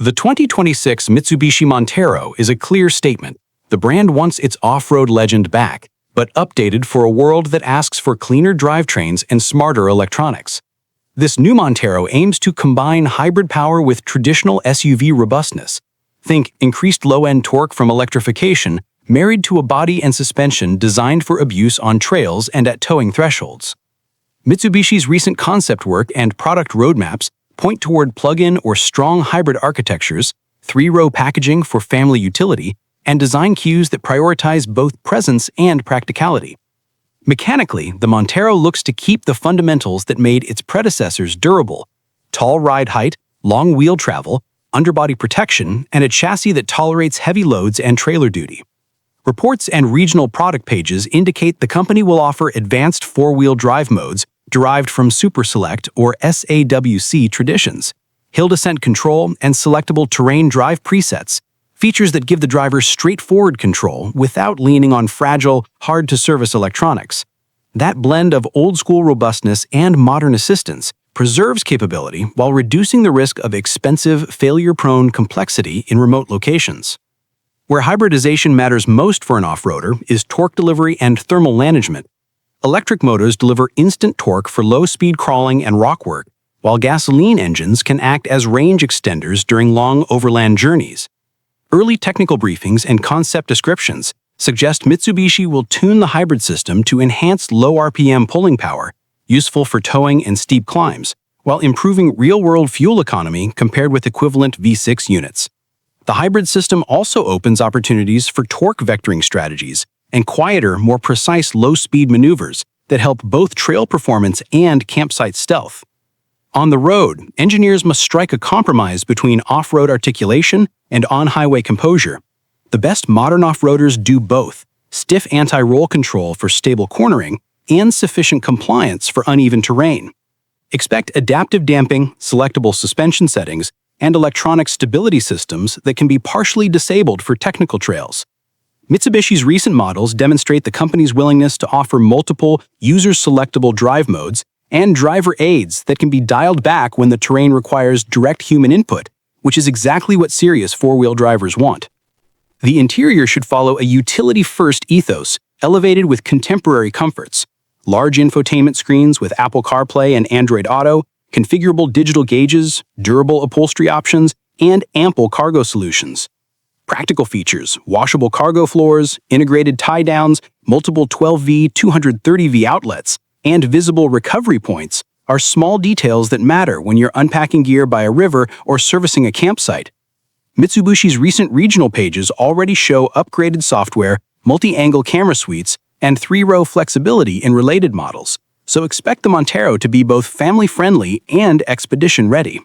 The 2026 Mitsubishi Montero is a clear statement. The brand wants its off-road legend back, but updated for a world that asks for cleaner drivetrains and smarter electronics. This new Montero aims to combine hybrid power with traditional SUV robustness. Think increased low-end torque from electrification, married to a body and suspension designed for abuse on trails and at towing thresholds. Mitsubishi's recent concept work and product roadmaps point toward plug-in or strong hybrid architectures, three-row packaging for family utility, and design cues that prioritize both presence and practicality. Mechanically, the Montero looks to keep the fundamentals that made its predecessors durable: tall ride height, long wheel travel, underbody protection, and a chassis that tolerates heavy loads and trailer duty. Reports and regional product pages indicate the company will offer advanced four-wheel drive modes derived from Super Select or SAWC traditions, hill descent control, and selectable terrain drive presets, features that give the driver straightforward control without leaning on fragile, hard-to-service electronics. That blend of old-school robustness and modern assistance preserves capability while reducing the risk of expensive, failure-prone complexity in remote locations. Where hybridization matters most for an off-roader is torque delivery and thermal management. Electric motors deliver instant torque for low-speed crawling and rock work, while gasoline engines can act as range extenders during long overland journeys. Early technical briefings and concept descriptions suggest Mitsubishi will tune the hybrid system to enhance low RPM pulling power, useful for towing and steep climbs, while improving real-world fuel economy compared with equivalent V6 units. The hybrid system also opens opportunities for torque vectoring strategies and quieter, more precise low-speed maneuvers that help both trail performance and campsite stealth. On the road, engineers must strike a compromise between off-road articulation and on-highway composure. The best modern off-roaders do both: stiff anti-roll control for stable cornering and sufficient compliance for uneven terrain. Expect adaptive damping, selectable suspension settings, and electronic stability systems that can be partially disabled for technical trails. Mitsubishi's recent models demonstrate the company's willingness to offer multiple user-selectable drive modes and driver aids that can be dialed back when the terrain requires direct human input, which is exactly what serious four-wheel drivers want. The interior should follow a utility-first ethos, elevated with contemporary comforts: large infotainment screens with Apple CarPlay and Android Auto, configurable digital gauges, durable upholstery options, and ample cargo solutions. Practical features: washable cargo floors, integrated tie-downs, multiple 12V, 230V outlets, and visible recovery points are small details that matter when you're unpacking gear by a river or servicing a campsite. Mitsubishi's recent regional pages already show upgraded software, multi-angle camera suites, and three-row flexibility in related models, so expect the Montero to be both family-friendly and expedition-ready.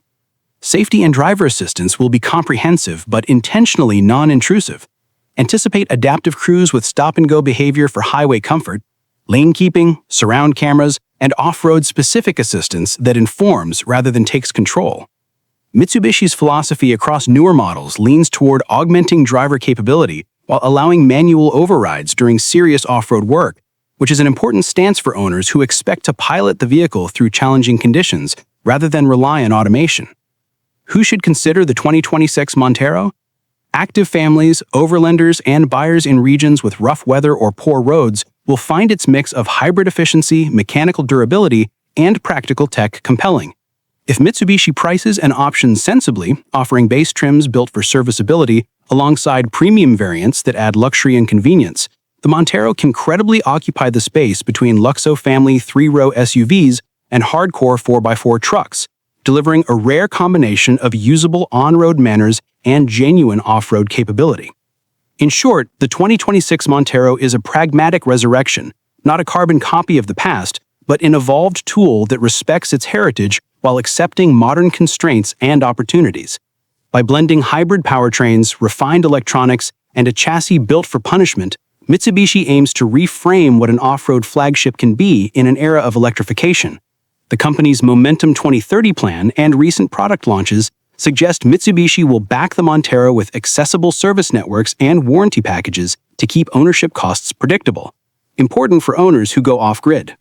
Safety and driver assistance will be comprehensive but intentionally non-intrusive. Anticipate adaptive cruise with stop-and-go behavior for highway comfort, lane keeping, surround cameras, and off-road specific assistance that informs rather than takes control. Mitsubishi's philosophy across newer models leans toward augmenting driver capability while allowing manual overrides during serious off-road work, which is an important stance for owners who expect to pilot the vehicle through challenging conditions rather than rely on automation. Who should consider the 2026 Montero? Active families, overlanders, and buyers in regions with rough weather or poor roads will find its mix of hybrid efficiency, mechanical durability, and practical tech compelling. If Mitsubishi prices and options sensibly, offering base trims built for serviceability alongside premium variants that add luxury and convenience, the Montero can credibly occupy the space between Luxo family three-row SUVs and hardcore 4x4 trucks, delivering a rare combination of usable on-road manners and genuine off-road capability. In short, the 2026 Montero is a pragmatic resurrection, not a carbon copy of the past, but an evolved tool that respects its heritage while accepting modern constraints and opportunities. By blending hybrid powertrains, refined electronics, and a chassis built for punishment, Mitsubishi aims to reframe what an off-road flagship can be in an era of electrification. The company's Momentum 2030 plan and recent product launches suggest Mitsubishi will back the Montero with accessible service networks and warranty packages to keep ownership costs predictable, important for owners who go off-grid.